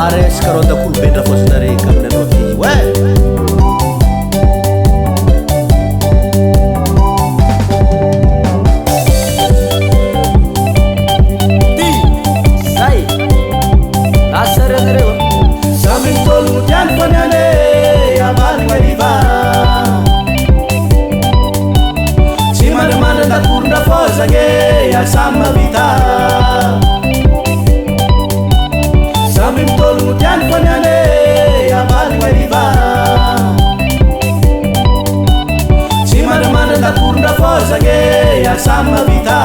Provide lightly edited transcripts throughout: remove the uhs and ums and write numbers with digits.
Ares karota kulbenda fosnare kamne roti we ti sai asare nere samin tolu jan panane amal mariva simar mana da kurda fosage ya sama vita samin tolu jan panane amal mariva simar mana da kurda fosage ya sama vita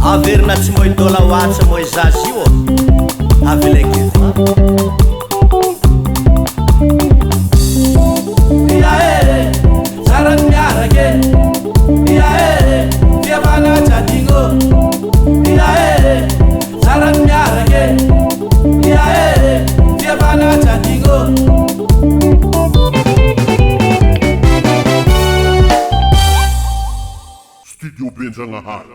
Averna tsy moy dola watsa moy zazy io aveleke iae zaran miarake iae fiavana jadingo iae zaran miarake iae fiavana jadingo Studio Benjamin Hart.